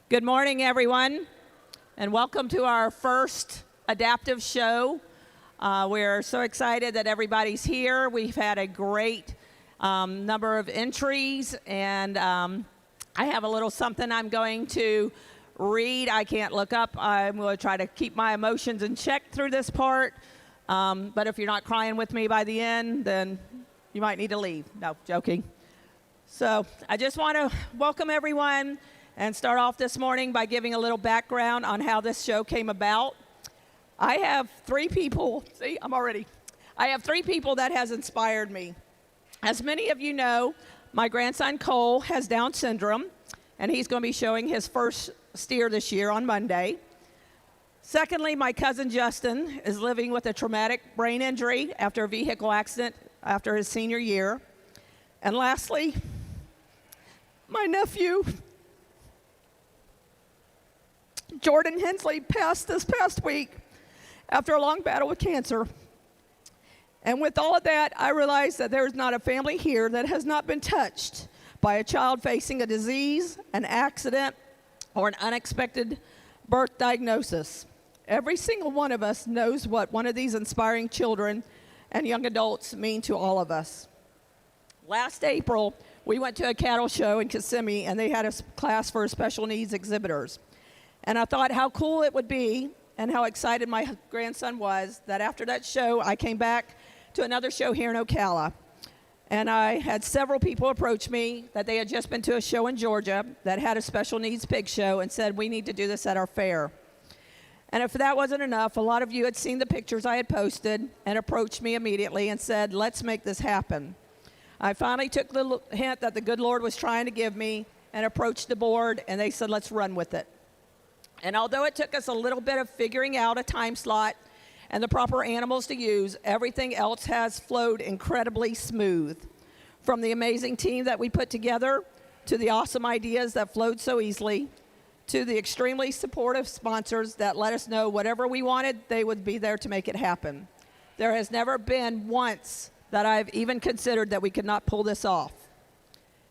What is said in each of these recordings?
Good morning, everyone, and welcome to our first adaptive show. We're so excited that everybody's here. We've had a great number of entries, and I have a little something I'm going to read. I can't look up. I'm going to try to keep my emotions in check through this part, but if you're not crying with me by the end, then you might need to leave. No, joking. So I just want to welcome everyone and start off this morning by giving a little background on how this show came about. I have three people that has inspired me. As many of you know, my grandson Cole has Down syndrome, and he's going to be showing his first steer this year on Monday. Secondly, my cousin Justin is living with a traumatic brain injury after a vehicle accident after his senior year. And lastly, my nephew Jordan Hensley passed this past week after a long battle with cancer. And with all of that, I realized that there's not a family here that has not been touched by a child facing a disease, an accident, or an unexpected birth diagnosis. Every single one of us knows what one of these inspiring children and young adults mean to all of us. Last April, we went to a cattle show in Kissimmee, and they had a class for special needs exhibitors. And I thought how cool it would be and how excited my grandson was that after that show, I came back to another show here in Ocala. And I had several people approach me that they had just been to a show in Georgia that had a special needs pig show and said, we need to do this at our fair. And if that wasn't enough, a lot of you had seen the pictures I had posted and approached me immediately and said, let's make this happen. I finally took the little hint that the good Lord was trying to give me and approached the board, and they said, let's run with it. And although it took us a little bit of figuring out a time slot and the proper animals to use, everything else has flowed incredibly smooth. From the amazing team that we put together, to the awesome ideas that flowed so easily, to the extremely supportive sponsors that let us know whatever we wanted, they would be there to make it happen. There has never been once that I've even considered that we could not pull this off.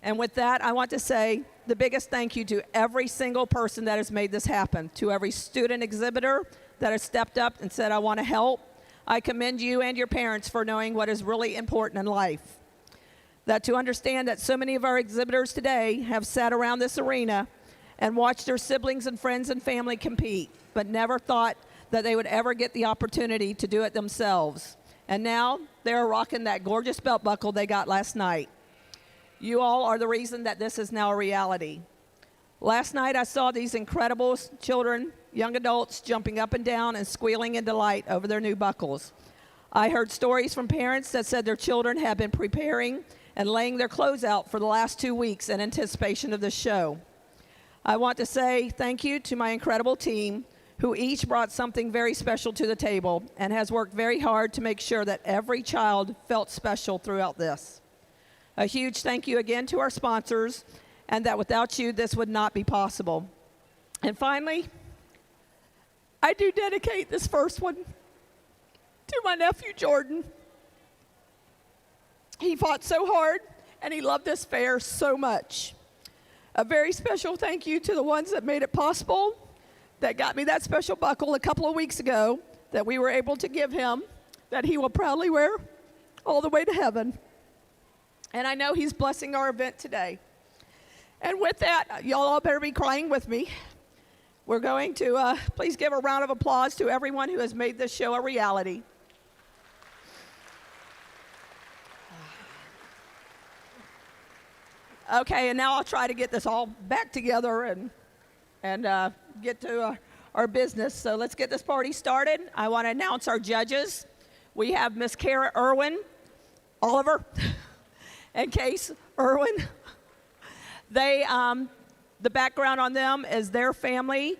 And with that, I want to say the biggest thank you to every single person that has made this happen, to every student exhibitor that has stepped up and said, I want to help. I commend you and your parents for knowing what is really important in life. That to understand that so many of our exhibitors today have sat around this arena and watched their siblings and friends and family compete, but never thought that they would ever get the opportunity to do it themselves. And now they're rocking that gorgeous belt buckle they got last night. You all are the reason that this is now a reality. Last night I saw these incredible children, young adults, jumping up and down and squealing in delight over their new buckles. I heard stories from parents that said their children have been preparing and laying their clothes out for the last 2 weeks in anticipation of this show. I want to say thank you to my incredible team, who each brought something very special to the table and has worked very hard to make sure that every child felt special throughout this. A huge thank you again to our sponsors, and that without you, this would not be possible. And finally, I do dedicate this first one to my nephew, Jordan. He fought so hard, and he loved this fair so much. A very special thank you to the ones that made it possible, that got me that special buckle a couple of weeks ago that we were able to give him, that he will proudly wear all the way to heaven. And I know he's blessing our event today. And with that, y'all all better be crying with me. We're going to please give a round of applause to everyone who has made this show a reality. Okay, and now I'll try to get this all back together and get to our business. So let's get this party started. I want to announce our judges. We have Miss Kara Irwin, Oliver, and Case Irwin. They, the background on them is their family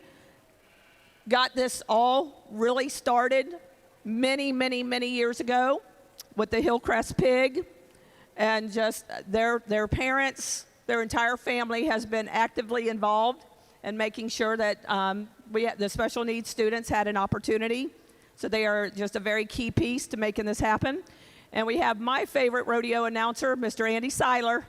got this all really started many, many, many years ago with the Hillcrest pig, and just their parents, their entire family has been actively involved in making sure that the special needs students had an opportunity. So they are just a very key piece to making this happen. And we have my favorite rodeo announcer, Mr. Andy Seiler.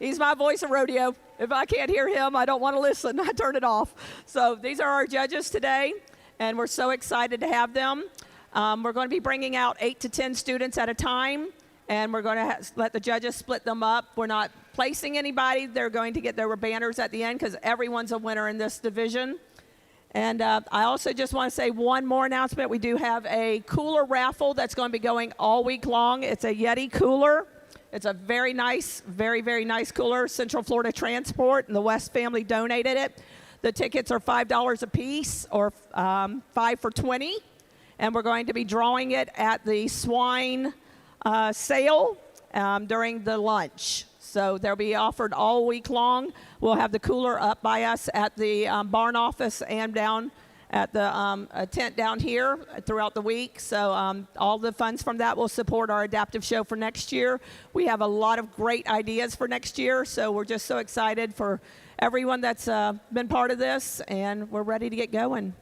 He's my voice of rodeo. If I can't hear him, I don't want to listen. I turn it off. So these are our judges today, and we're so excited to have them. We're going to be bringing out 8 to 10 students at a time, and we're going to let the judges split them up. We're not placing anybody. They're going to get their banners at the end because everyone's a winner in this division. And I also just want to say one more announcement. We do have a cooler raffle that's going to be going all week long. It's a Yeti cooler. It's a very nice, very, very nice cooler. Central Florida Transport and the West family donated it. The tickets are $5 a piece, or 5 for $20. And we're going to be drawing it at the swine sale during the lunch. So they'll be offered all week long. We'll have the cooler up by us at the barn office and down at the tent down here throughout the week. So all the funds from that will support our adaptive show for next year. We have a lot of great ideas for next year, so we're just so excited for everyone that's been part of this, and we're ready to get going.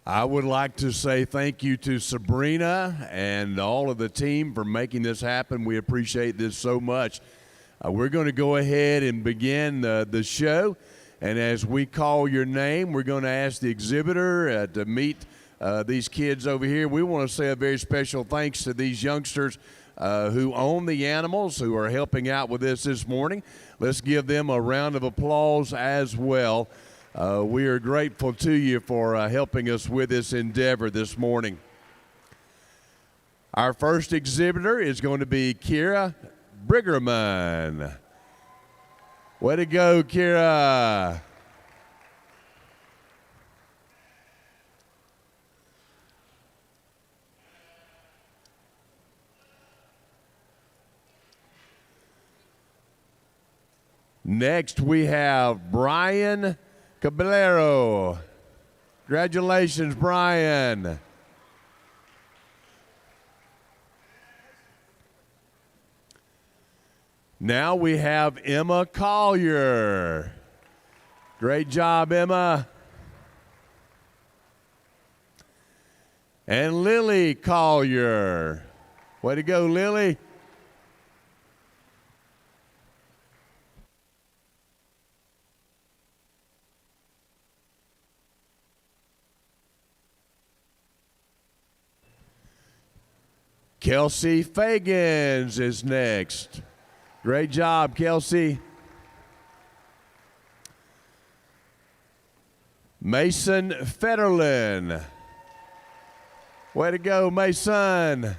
I would like to say thank you to Sabrina and all of the team for making this happen. We appreciate this so much. We're going to go ahead and begin the show. And as we call your name, we're going to ask the exhibitor to meet these kids over here. We want to say a very special thanks to these youngsters who own the animals, who are helping out with this morning. Let's give them a round of applause as well. We are grateful to you for helping us with this endeavor this morning. Our first exhibitor is going to be Kira Briggerman. Way to go, Kira. Next, we have Brian Caballero. Congratulations, Brian. Now we have Emma Collier. Great job, Emma. And Lily Collier. Way to go, Lily. Kelsey Fagans is next. Great job, Kelsey. Mason Federlin. Way to go, Mason.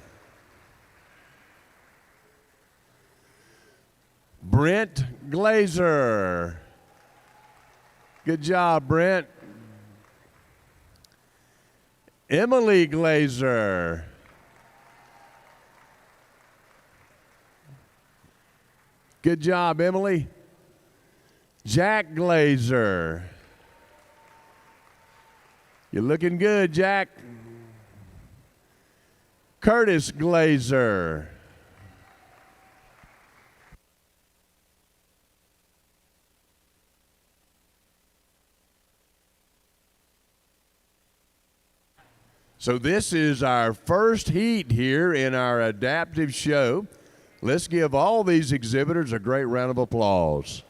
Brent Glazer. Good job, Brent. Emily Glazer. Good job, Emily. Jack Glazer. You're looking good, Jack. Curtis Glazer. So this is our first heat here in our adaptive show. Let's give all these exhibitors a great round of applause.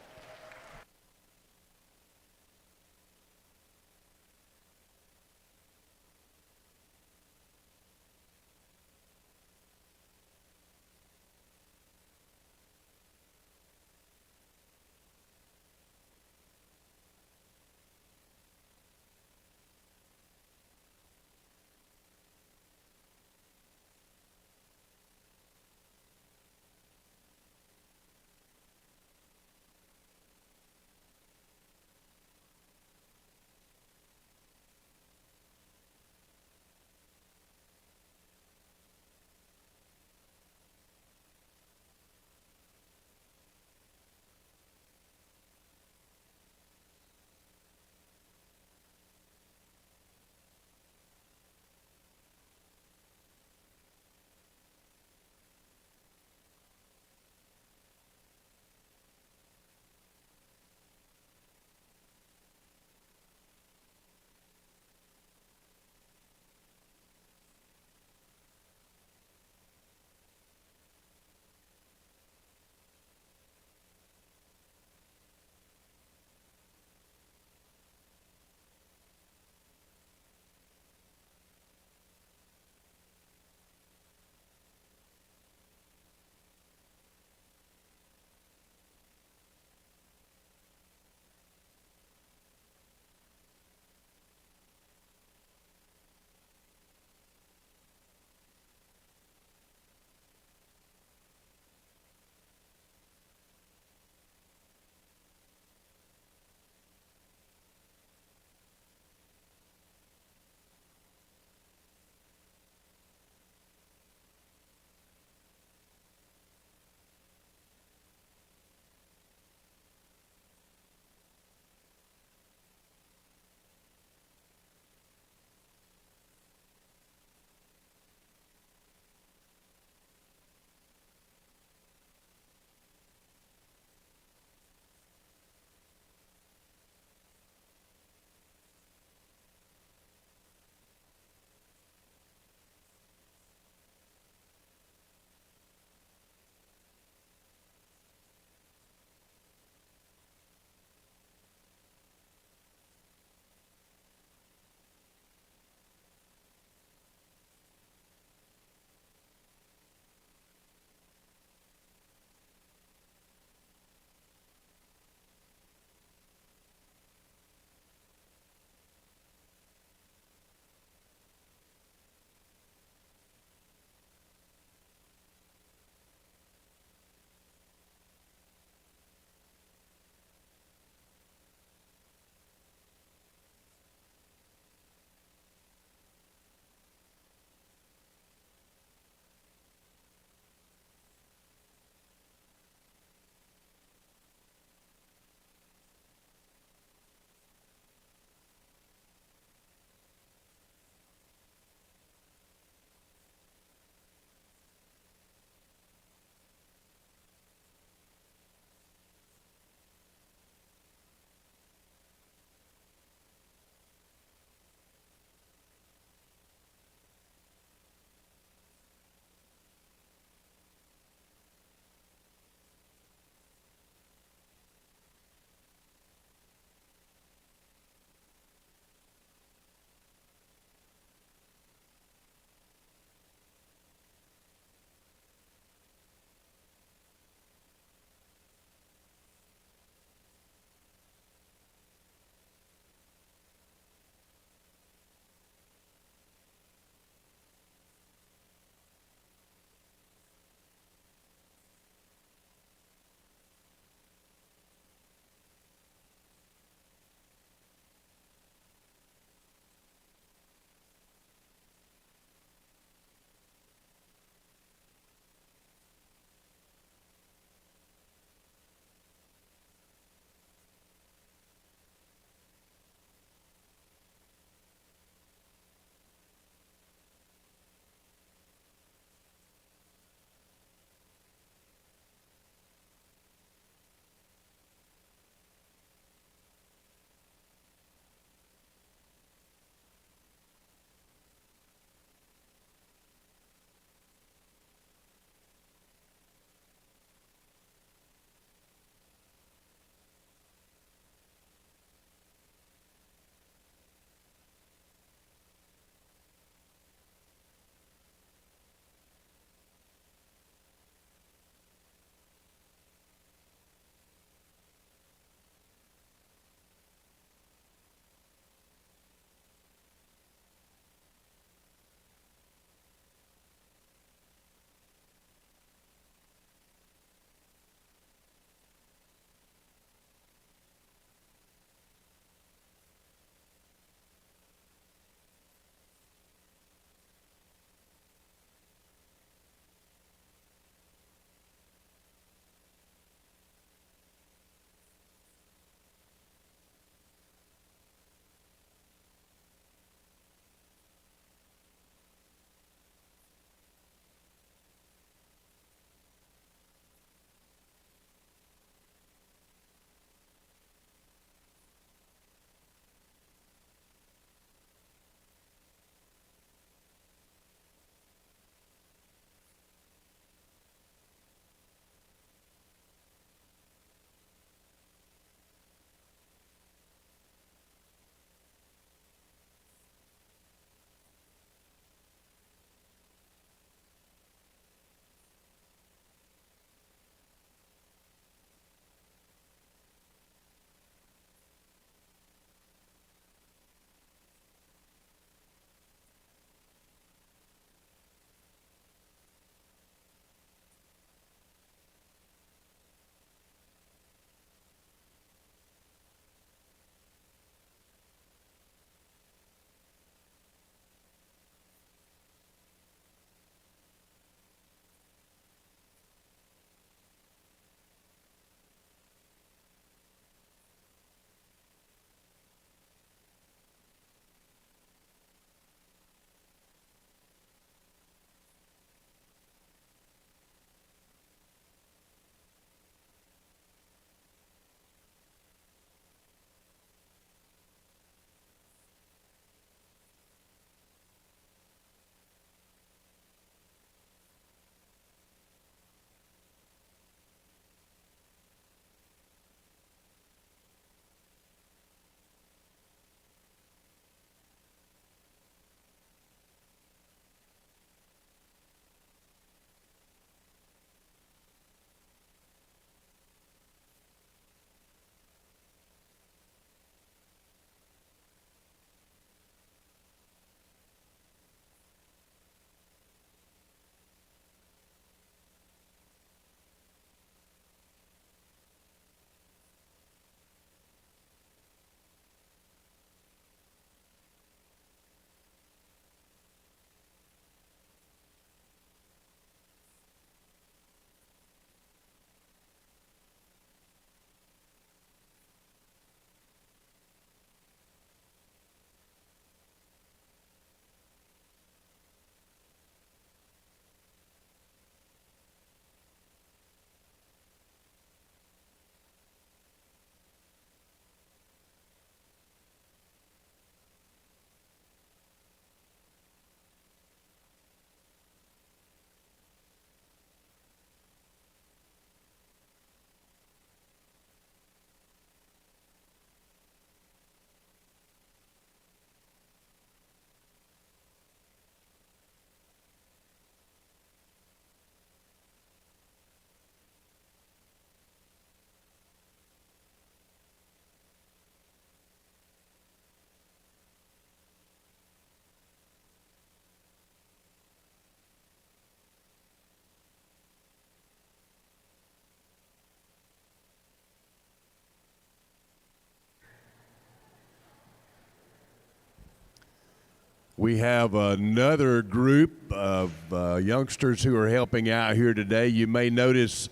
We have another group of youngsters who are helping out here today. You may notice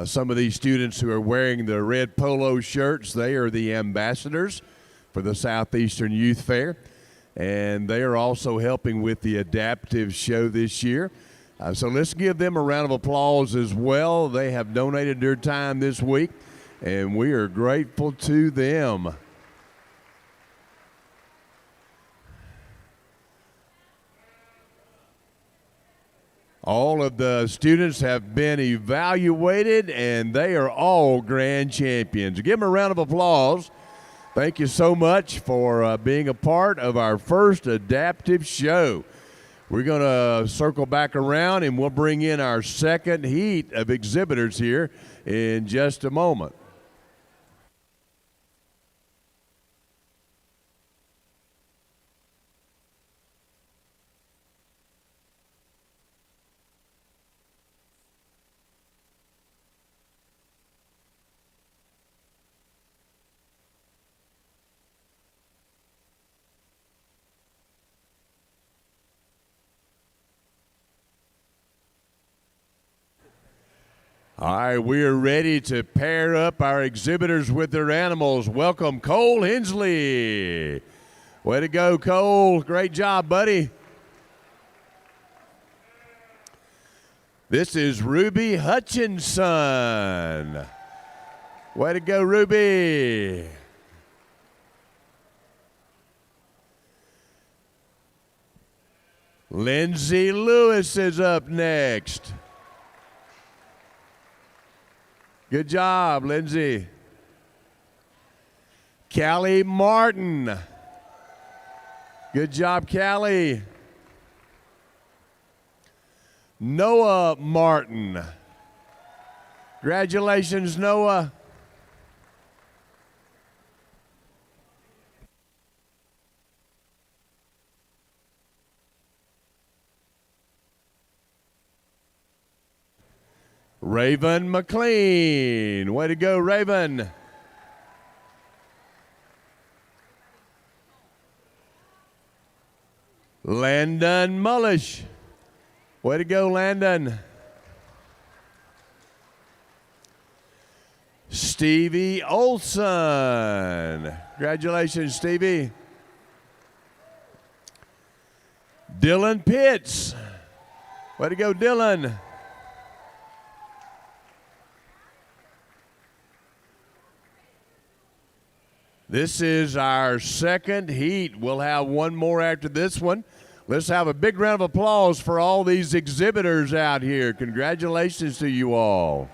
some of these students who are wearing the red polo shirts. They are the ambassadors for the Southeastern Youth Fair, and they are also helping with the adaptive show this year. So let's give them a round of applause as well. They have donated their time this week, and we are grateful to them. All of the students have been evaluated, and they are all grand champions. Give them a round of applause. Thank you so much for being a part of our first adaptive show. We're going to circle back around, and we'll bring in our second heat of exhibitors here in just a moment. All right, we are ready to pair up our exhibitors with their animals. Welcome, Cole Hensley. Way to go, Cole. Great job, buddy. This is Ruby Hutchinson. Way to go, Ruby. Lindsay Lewis is up next. Good job, Lindsay. Callie Martin. Good job, Callie. Noah Martin. Congratulations, Noah. Raven McLean. Way to go, Raven. Landon Mullish. Way to go, Landon. Stevie Olson. Congratulations, Stevie. Dylan Pitts. Way to go, Dylan. This is our second heat. We'll have one more after this one. Let's have a big round of applause for all these exhibitors out here. Congratulations to you all.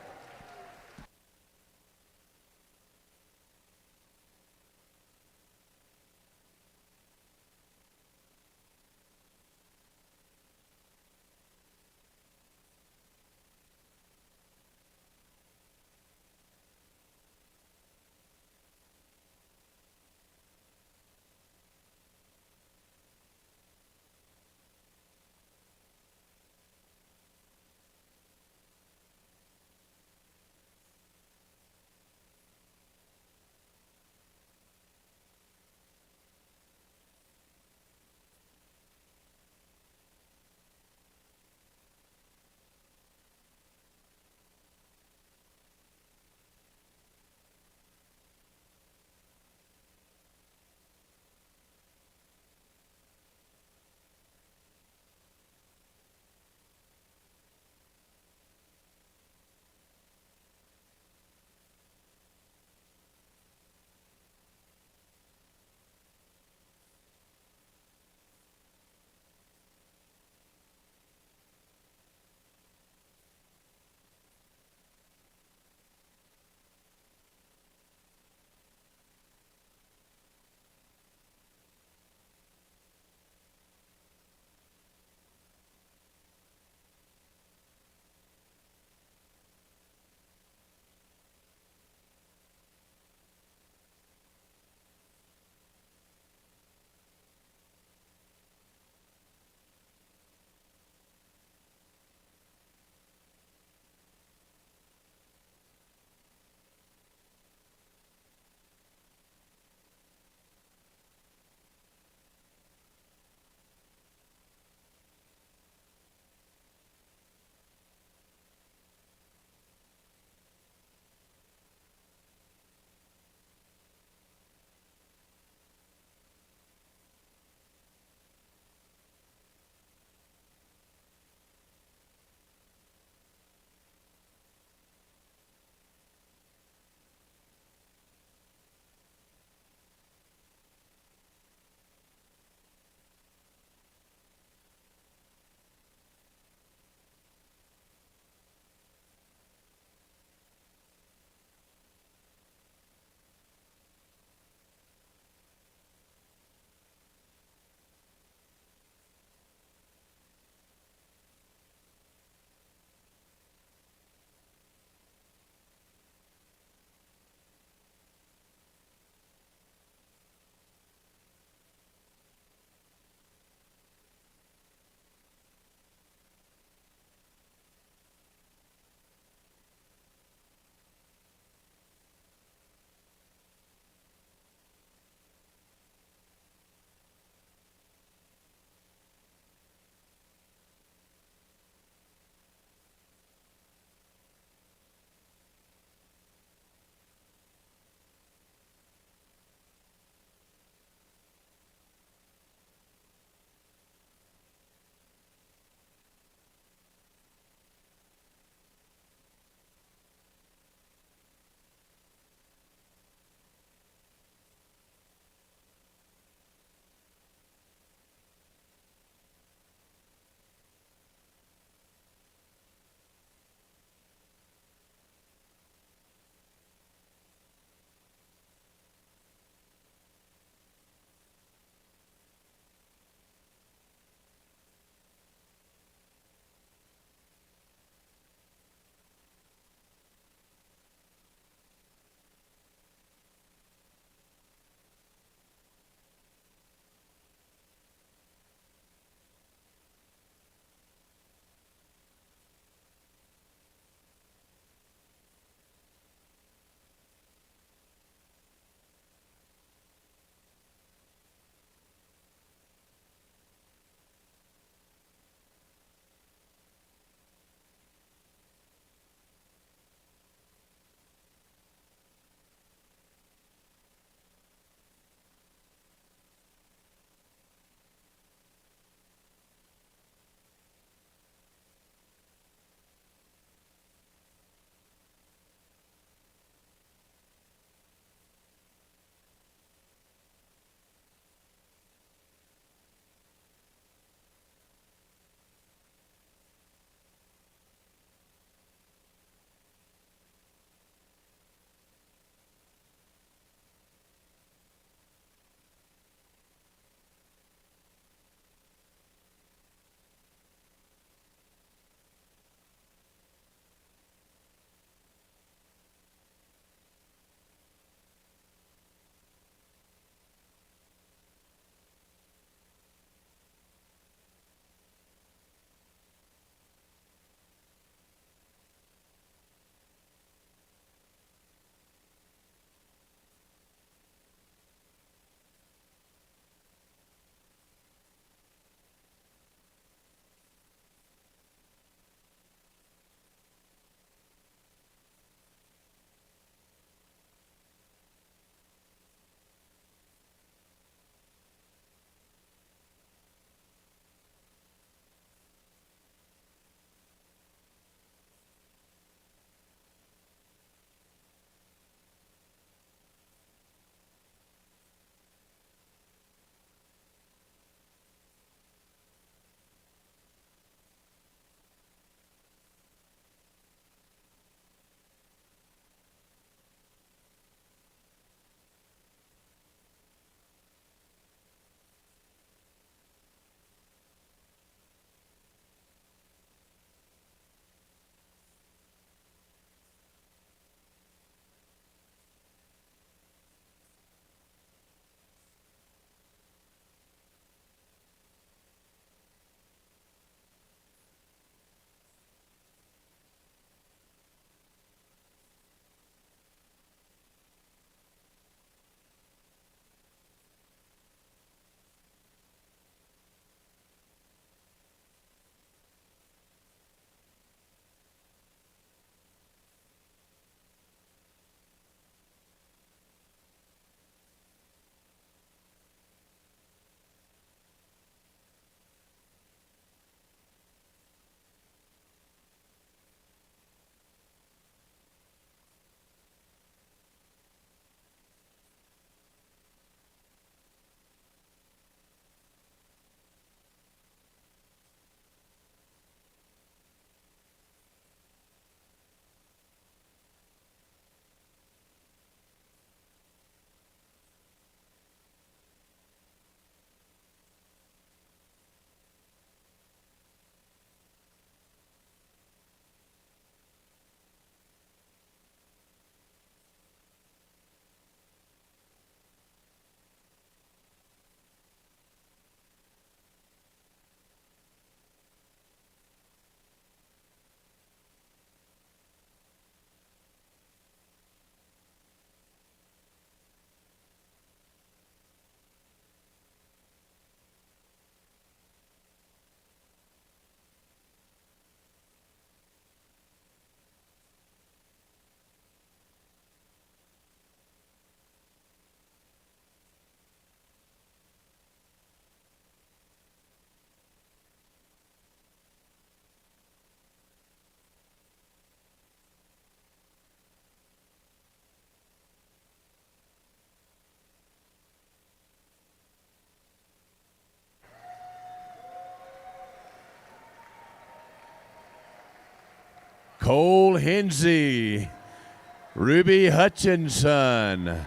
Cole Hensey, Ruby Hutchinson,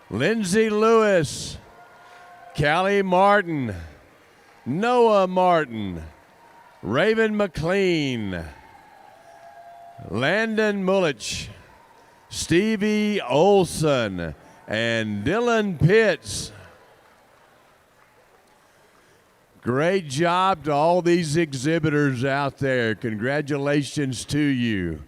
Lindsay Lewis, Callie Martin, Noah Martin, Raven McLean, Landon Mullich, Stevie Olson, and Dylan Pitts. Great job to all these exhibitors out there. Congratulations to you.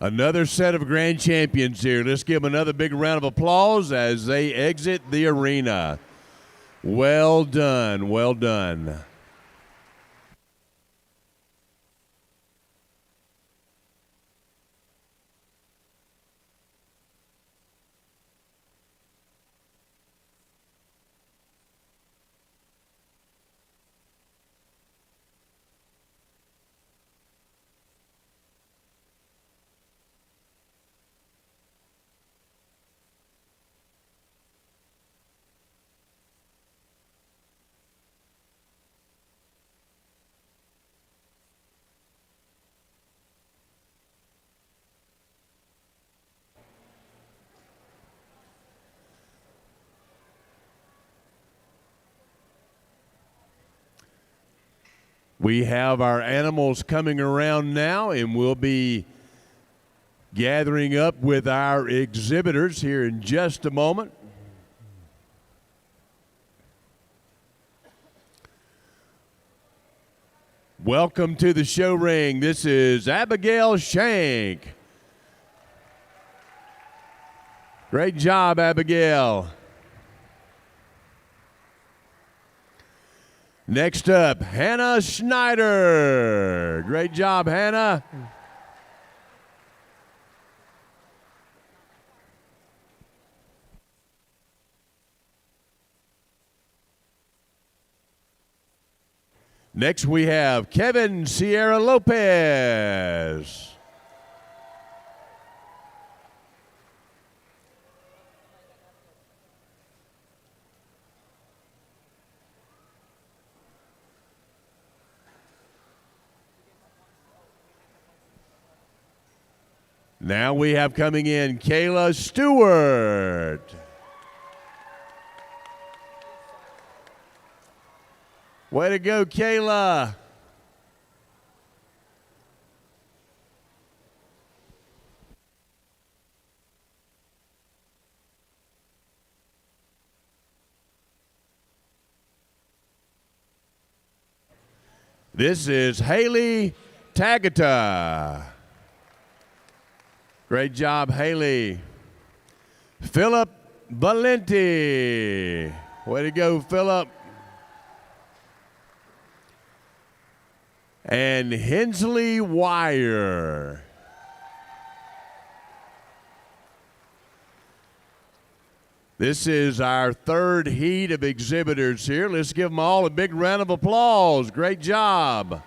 Another set of grand champions here. Let's give them another big round of applause as they exit the arena. Well done, well done. We have our animals coming around now, and we'll be gathering up with our exhibitors here in just a moment. Welcome to the show ring. This is Abigail Shank. Great job, Abigail. Next up, Hannah Schneider. Great job, Hannah. Next, we have Kevin Sierra Lopez. Now we have coming in Kayla Stewart. Way to go, Kayla. This is Haley Tagata. Great job, Haley. Philip Valenti. Way to go, Philip. And Hensley Wire. This is our third heat of exhibitors here. Let's give them all a big round of applause. Great job.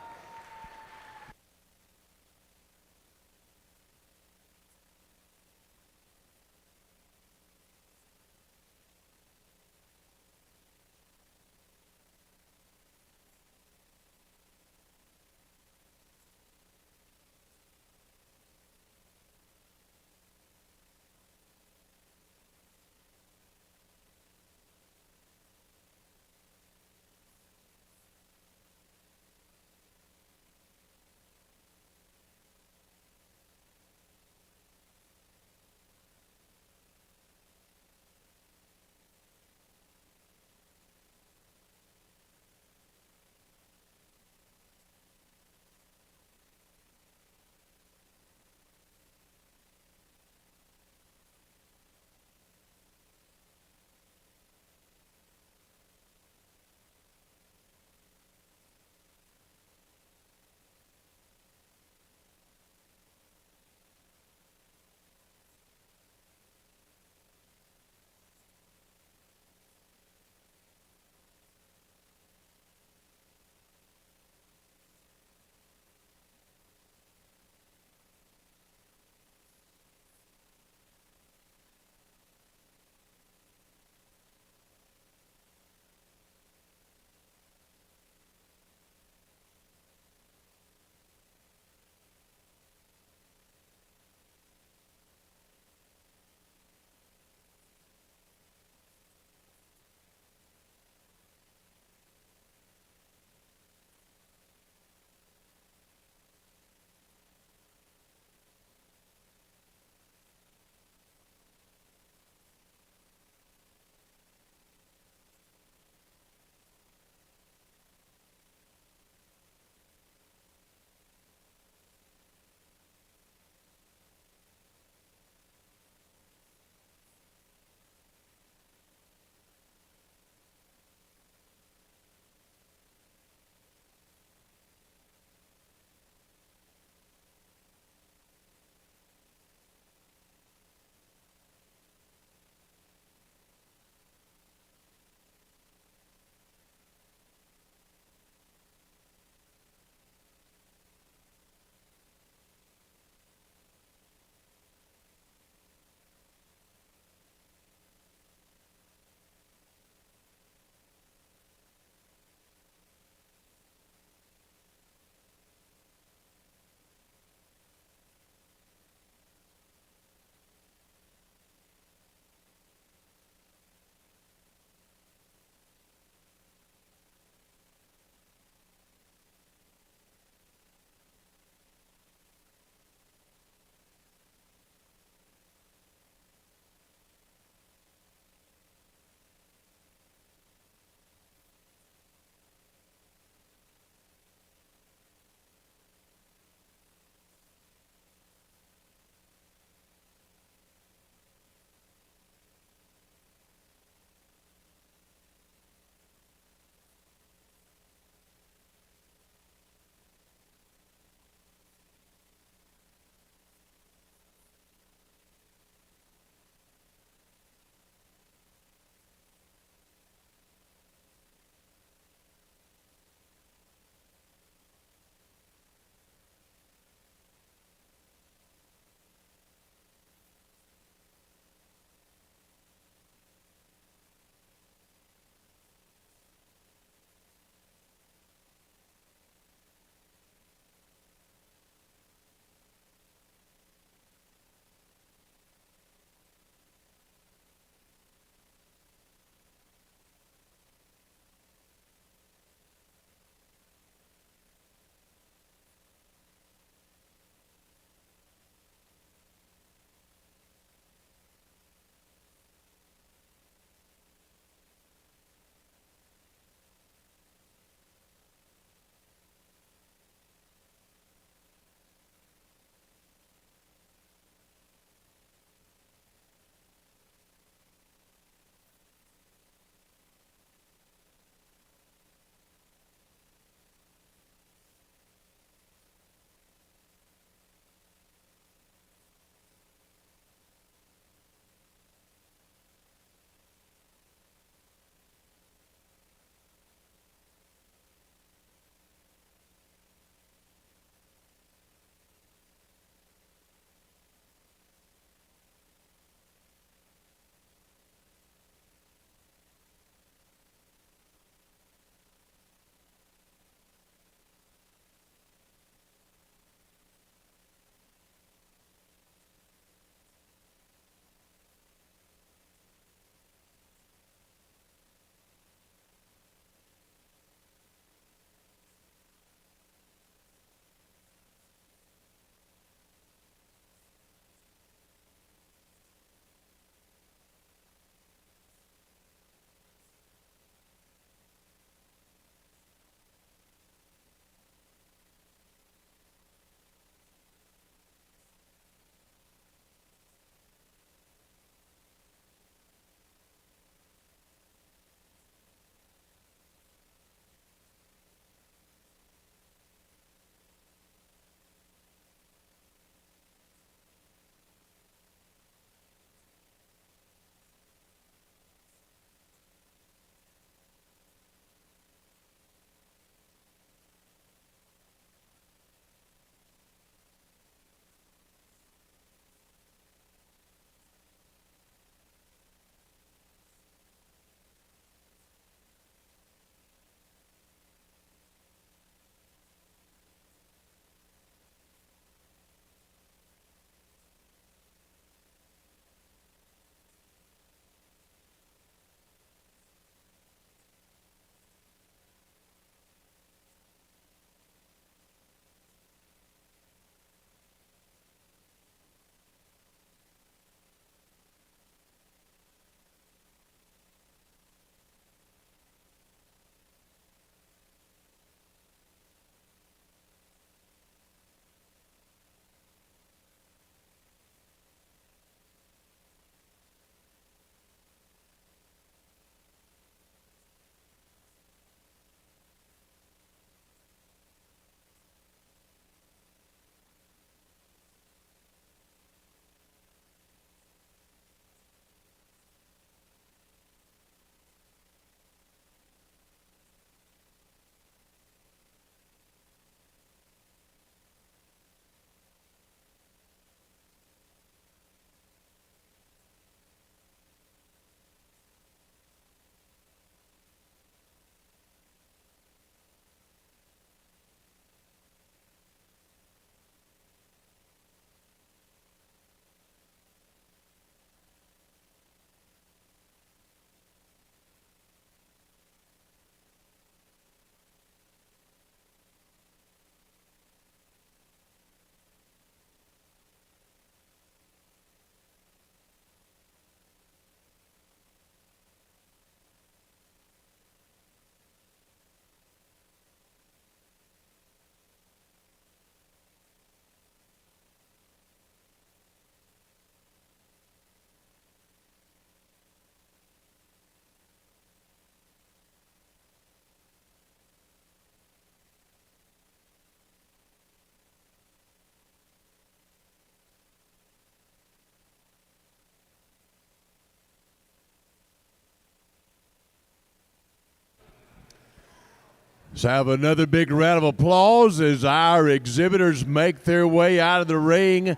Let's have another big round of applause as our exhibitors make their way out of the ring.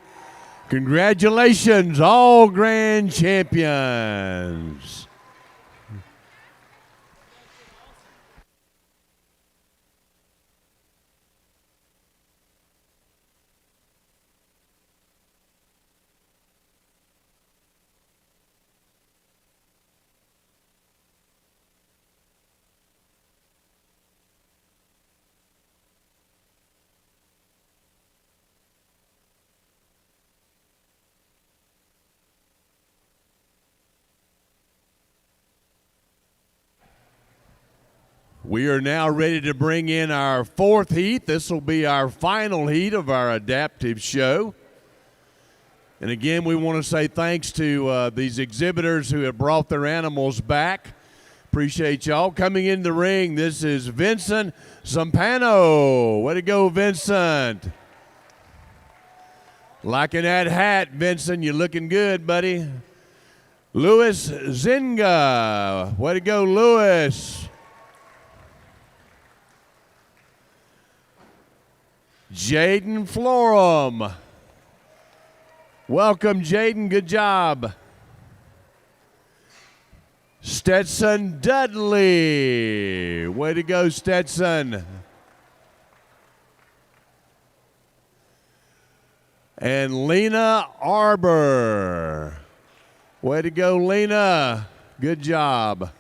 Congratulations, all grand champions. We are now ready to bring in our fourth heat. This will be our final heat of our adaptive show. And again, we want to say thanks to these exhibitors who have brought their animals back. Appreciate y'all. Coming in the ring, this is Vincent Zampano. Way to go, Vincent. Liking that hat, Vincent. You're looking good, buddy. Louis Zinga. Way to go, Louis. Jaden Florum. Welcome, Jaden. Good job. Stetson Dudley. Way to go, Stetson. And Lena Arbor. Way to go, Lena. Good job.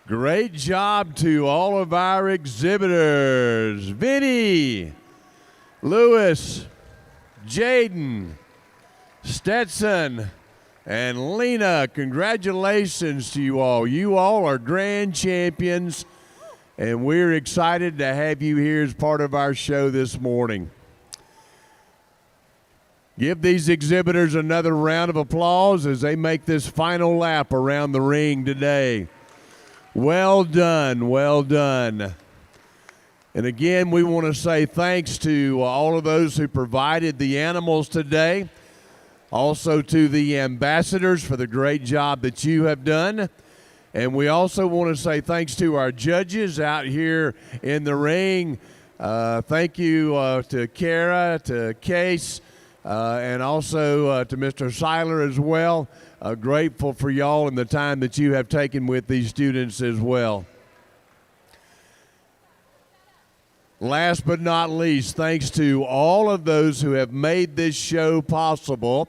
Great job to all of our exhibitors. Vinny, Lewis, Jaden, Stetson, and Lena. Congratulations to you all. You all are grand champions, and we're excited to have you here as part of our show this morning. Give these exhibitors another round of applause as they make this final lap around the ring today. Well done, well done. And again, we want to say thanks to all of those who provided the animals today. Also to the ambassadors for the great job that you have done. And we also want to say thanks to our judges out here in the ring. Thank you to Kara, to Case, and also to Mr. Seiler as well. Grateful for y'all and the time that you have taken with these students as well. Last but not least, thanks to all of those who have made this show possible,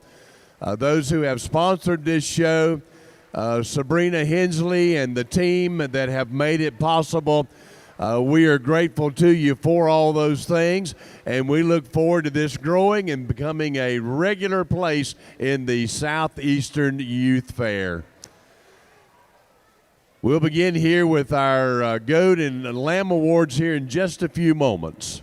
those who have sponsored this show, Sabrina Hensley and the team that have made it possible. We are grateful to you for all those things, and we look forward to this growing and becoming a regular place in the Southeastern Youth Fair. We'll begin here with our Goat and Lamb Awards here in just a few moments.